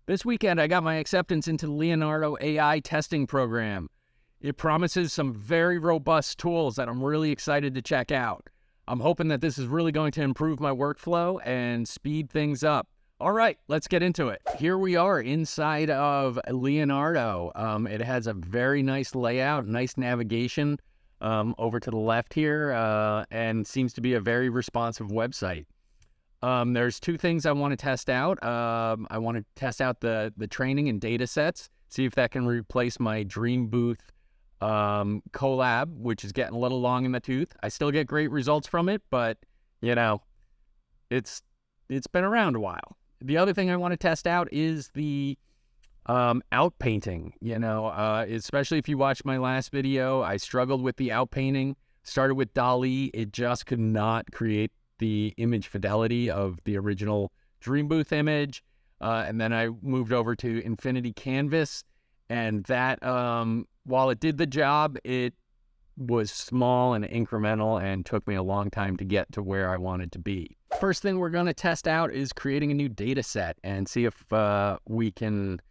This weekend, I got my acceptance into the Leonardo AI testing program. It promises some very robust tools that I'm really excited to check out. I'm hoping that this is really going to improve my workflow and speed things up. All right, let's get into it. Here we are inside of Leonardo. It has a very nice layout, nice navigation over to the left here, and seems to be a very responsive website. There's two things I want to test out. I want to test out the training and data sets, see if that can replace my Dream Booth collab, which is getting a little long in the tooth. I still get great results from it, but you know, it's been around a while. The other thing I want to test out is the outpainting. Especially if you watched my last video, I struggled with the outpainting. Started with DALL-E, it just could not create the image fidelity of the original Dream Booth image, and then I moved over to Infinity Canvas, and that while it did the job, it was small and incremental and took me a long time to get to where I wanted to be. First thing we're going to test out is creating a new data set and see if we can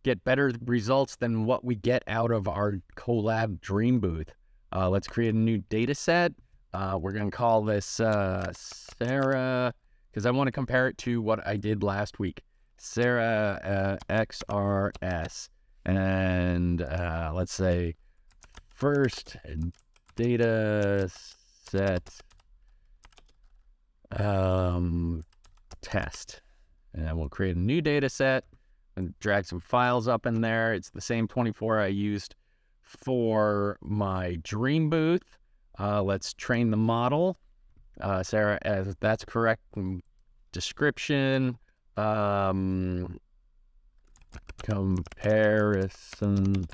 get better results than what we get out of our collab Dream Booth. Let's create a new data set. We're going to call this Sarah, because I want to compare it to what I did last week. Sarah XRS. And let's say first data set test. And then we'll create a new data set and drag some files up in there. It's the same 24 I used for my Dream Booth. Let's train the model. Sarah, as that's correct. Description. Comparison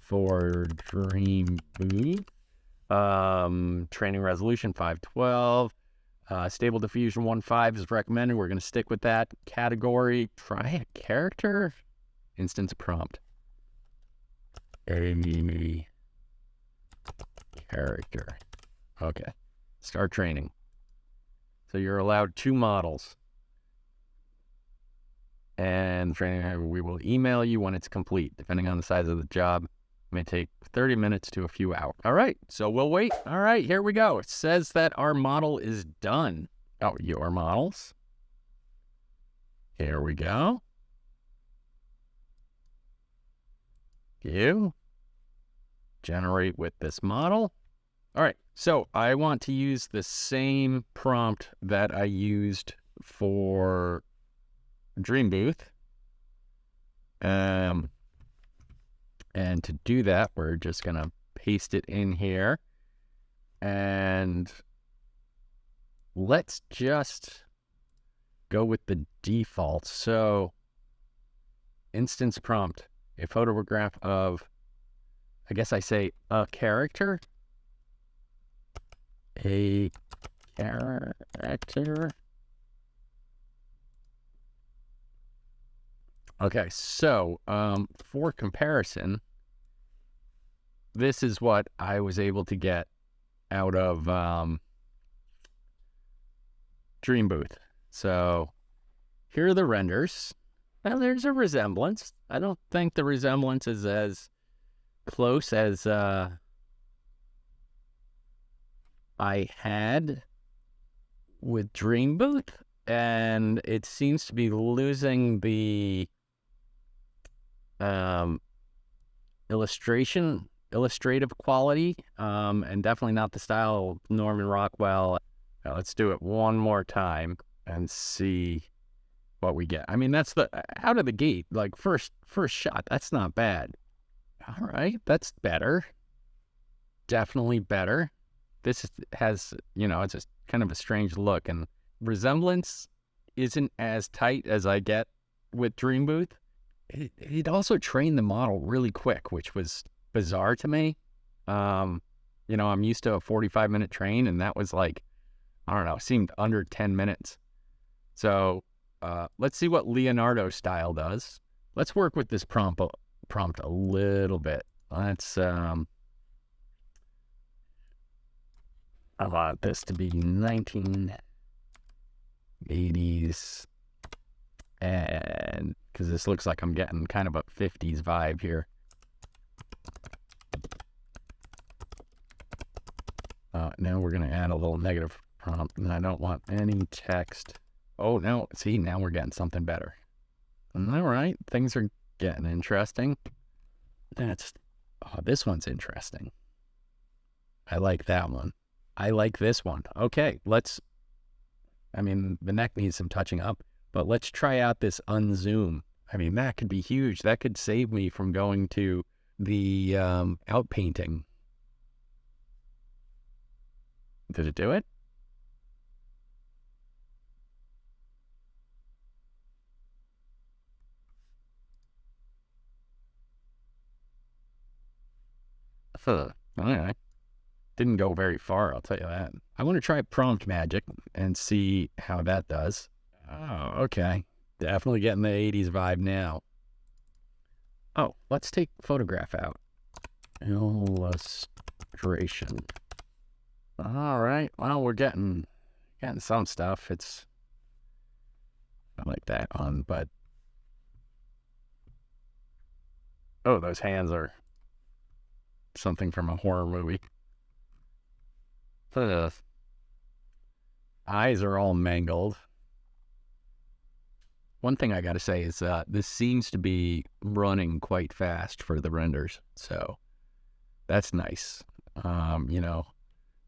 for Dream Booth. Training resolution 512. Stable diffusion 1.5 is recommended. We're going to stick with that. Category, try a character. Instance prompt. A character. Okay. Start training. So you're allowed 2 models. And training, we will email you when it's complete, depending on the size of the job. It may take 30 minutes to a few hours. All right, so we'll wait. All right, here we go. It says that our model is done. Oh, your models. Here we go. You generate with this model. All right, so I want to use the same prompt that I used for Dream Booth. And to do that, we're just going to paste it in here. And let's just go with the default. So instance prompt, a photograph of, I guess I say a character. A character. Okay, so for comparison, this is what I was able to get out of Dream Booth. So here are the renders. Now there's a resemblance. I don't think the resemblance is as close as I had with Dream Booth, and it seems to be losing the illustrative quality, and definitely not the style of Norman Rockwell. Now, let's do it one more time and see what we get. I mean, that's the out of the gate, like first shot. That's not bad. All right, that's better. Definitely better. This has, it's just kind of a strange look, and resemblance isn't as tight as I get with Dream Booth. It also trained the model really quick, which was bizarre to me. I'm used to a 45-minute train, and that was like, I don't know, seemed under 10 minutes. So let's see what Leonardo style does. Let's work with this prompt a little bit. Let's I want this to be 1980s And because this looks like I'm getting kind of a 50s vibe here. Now we're going to add a little negative prompt, and I don't want any text. Oh, no. See, now we're getting something better. All right. Things are getting interesting. This one's interesting. I like that one. I like this one. Okay, the neck needs some touching up, but let's try out this unzoom. I mean, that could be huge. That could save me from going to the outpainting. Did it do it? All right. Didn't go very far, I'll tell you that. I want to try prompt magic and see how that does. Oh, okay. Definitely getting the 80s vibe now. Oh, let's take photograph out. Illustration. All right. Well, we're getting some stuff. It's not like that on, but oh, those hands are something from a horror movie. The eyes are all mangled. One thing I got to say is this seems to be running quite fast for the renders, so that's nice.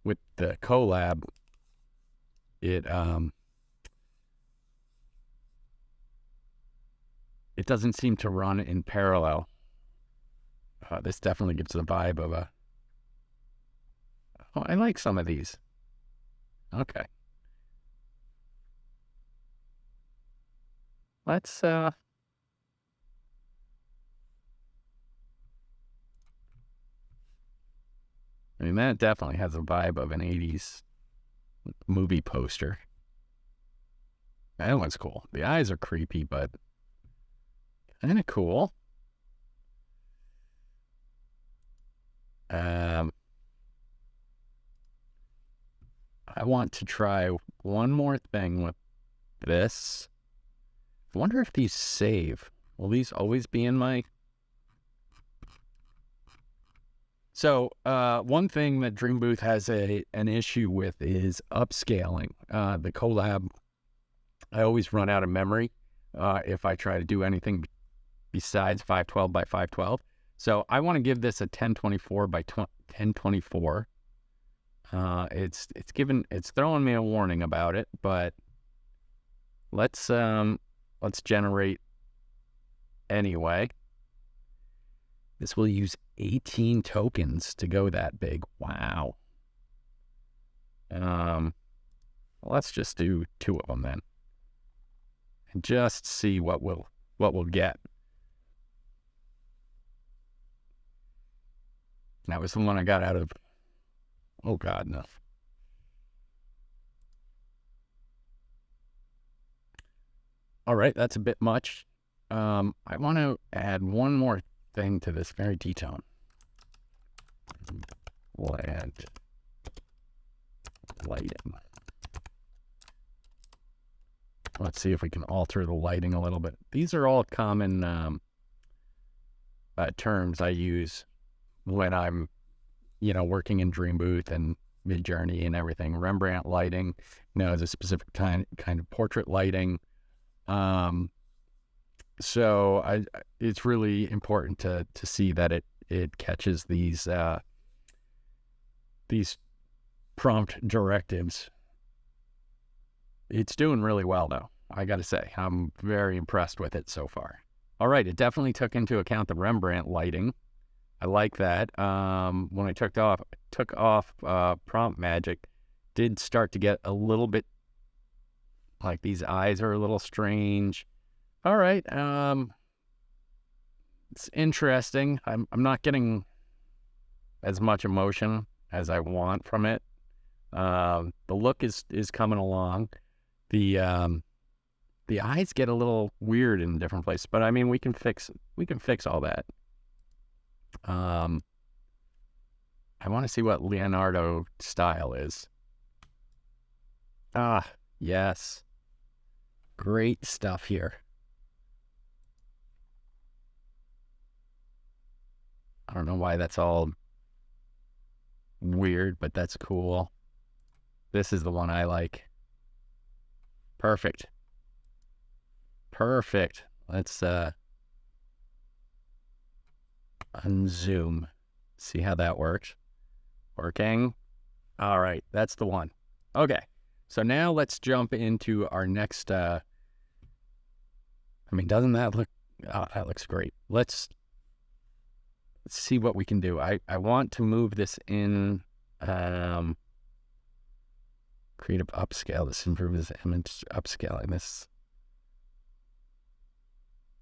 With the collab, it doesn't seem to run in parallel. This definitely gives the vibe of a. Oh, I like some of these. Okay. Let's that definitely has a vibe of an 80s movie poster. That one's cool. The eyes are creepy, but kind of cool. I want to try one more thing with this. I wonder if these save. Will these always be in my... So one thing that Dream Booth has an issue with is upscaling. The collab, I always run out of memory if I try to do anything besides 512 by 512. So I want to give this a 1024 by 1024. It's throwing me a warning about it, but let's generate anyway. This will use 18 tokens to go that big. Wow. Let's just do 2 of them then, and just see what we'll get. That was the one I got out of. Oh God, no. All right, that's a bit much. I want to add one more thing to this very detailed. We'll add lighting. Let's see if we can alter the lighting a little bit. These are all common terms I use when I'm, working in Dream Booth and Midjourney and everything. Rembrandt lighting, is a specific kind of portrait lighting. So it's really important to see that it catches these prompt directives. It's doing really well, though. I got to say, I'm very impressed with it so far. All right, it definitely took into account the Rembrandt lighting. I like that. When I took off prompt magic, did start to get a little bit like these eyes are a little strange. All right, it's interesting. I'm not getting as much emotion as I want from it. The look is coming along. The eyes get a little weird in different places, but I mean we can fix all that. I want to see what Leonardo style is. Ah, yes. Great stuff here. don't know why that's all weird, but that's cool. This is the one I like. Perfect. Perfect. Let's unzoom. See how that works. Working. All right, that's the one. Okay, so now let's jump into our next, doesn't that look, that looks great. Let's see what we can do. I want to move this in, creative upscale. This improves the image upscaling. This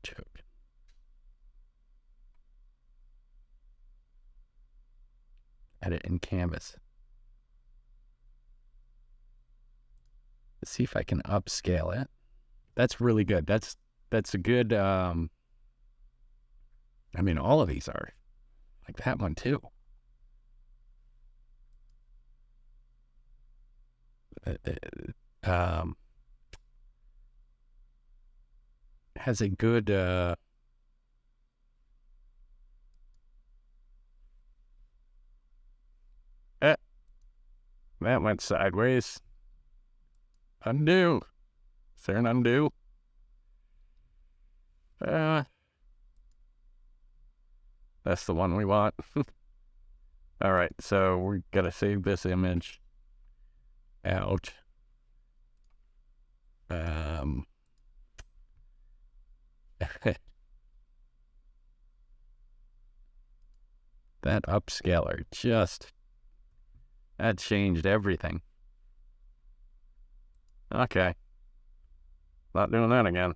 joke. Edit in Canvas. Let's see if I can upscale it. That's really good. That's a good, all of these are like that one too. Has a good, that went sideways. Undo. Is there an undo? That's the one we want. All right, so we gotta save this image out. That upscaler that changed everything. Okay. Not doing that again.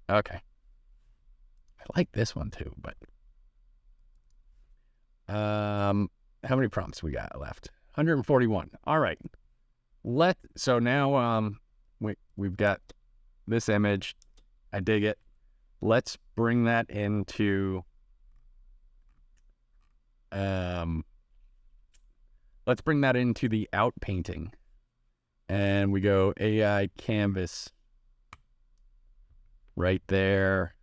Okay. I like this one too, but how many prompts we got left? 141. All right. So now we've got this image. I dig it. Let's bring that into the outpainting. And we go AI canvas right there.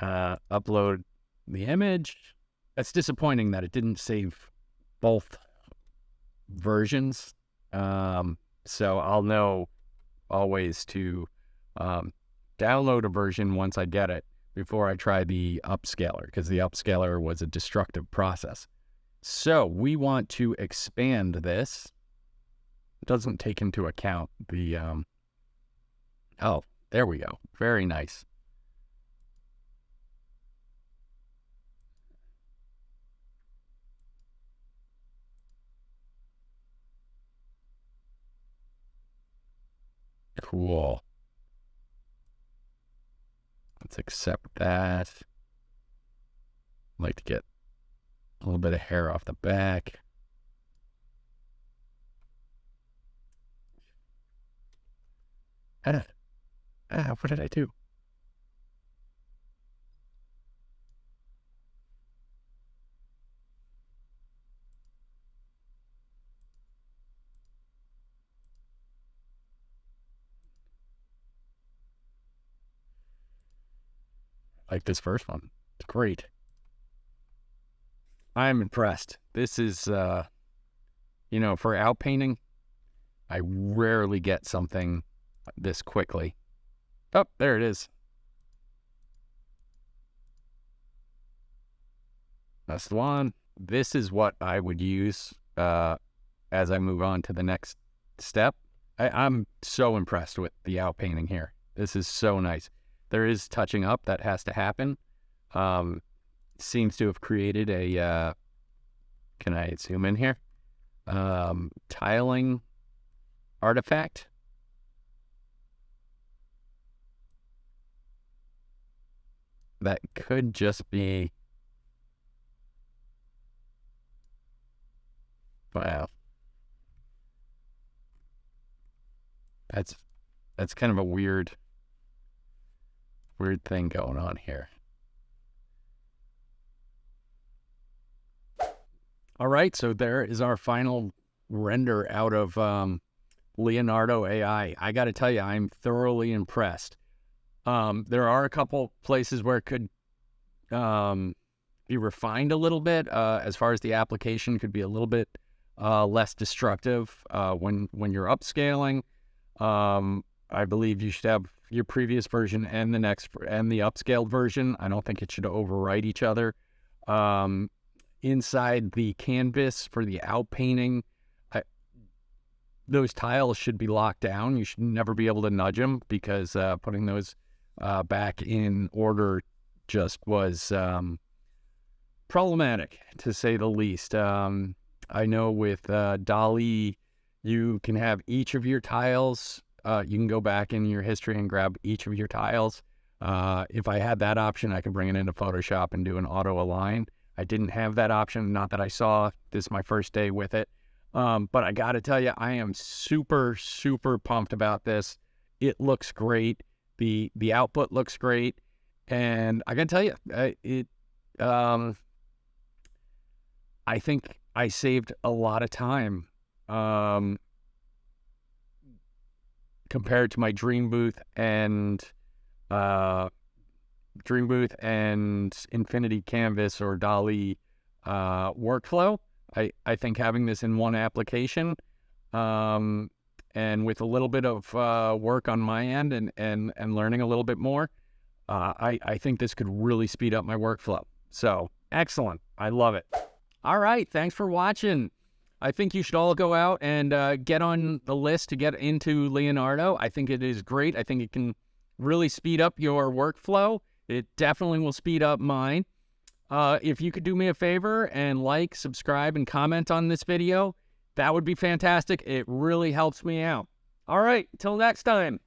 Upload the image. That's disappointing that it didn't save both versions. So I'll know always to download a version once I get it before I try the upscaler, because the upscaler was a destructive process. So we want to expand this. It doesn't take into account the, oh, there we go. Very nice. Cool. Let's accept that. I'd like to get a little bit of hair off the back. What did I do? Like this first one. It's great. I'm impressed. This is, for outpainting, I rarely get something this quickly. Oh, there it is. That's the one. This is what I would use as I move on to the next step. I'm so impressed with the outpainting here. This is so nice. There is touching up that has to happen. Seems to have created a, can I zoom in here? Tiling artifact. That could just be, wow. That's kind of a weird thing going on here. All right, so there is our final render out of Leonardo AI. I got to tell you, I'm thoroughly impressed. There are a couple places where it could be refined a little bit, as far as the application could be a little bit less destructive when you're upscaling. I believe you should have your previous version and the upscaled version. I don't think it should overwrite each other. Inside the canvas for the outpainting, those tiles should be locked down. You should never be able to nudge them, because putting those back in order just was problematic, to say the least. I know with DALL-E, you can have each of your tiles. You can go back in your history and grab each of your tiles. If I had that option, I could bring it into Photoshop and do an auto align. I didn't have that option. Not that I saw. This is my first day with it. But I got to tell you, I am super, super pumped about this. It looks great. The output looks great. And I got to tell you, I think I saved a lot of time compared to my Dream Booth and Infinity Canvas or DALL-E workflow. I think having this in one application, and with a little bit of work on my end and learning a little bit more, I think this could really speed up my workflow. So excellent. I love it. All right. Thanks for watching. I think you should all go out and get on the list to get into Leonardo. I think it is great. I think it can really speed up your workflow. It definitely will speed up mine. If you could do me a favor and like, subscribe, and comment on this video, that would be fantastic. It really helps me out. All right. Till next time.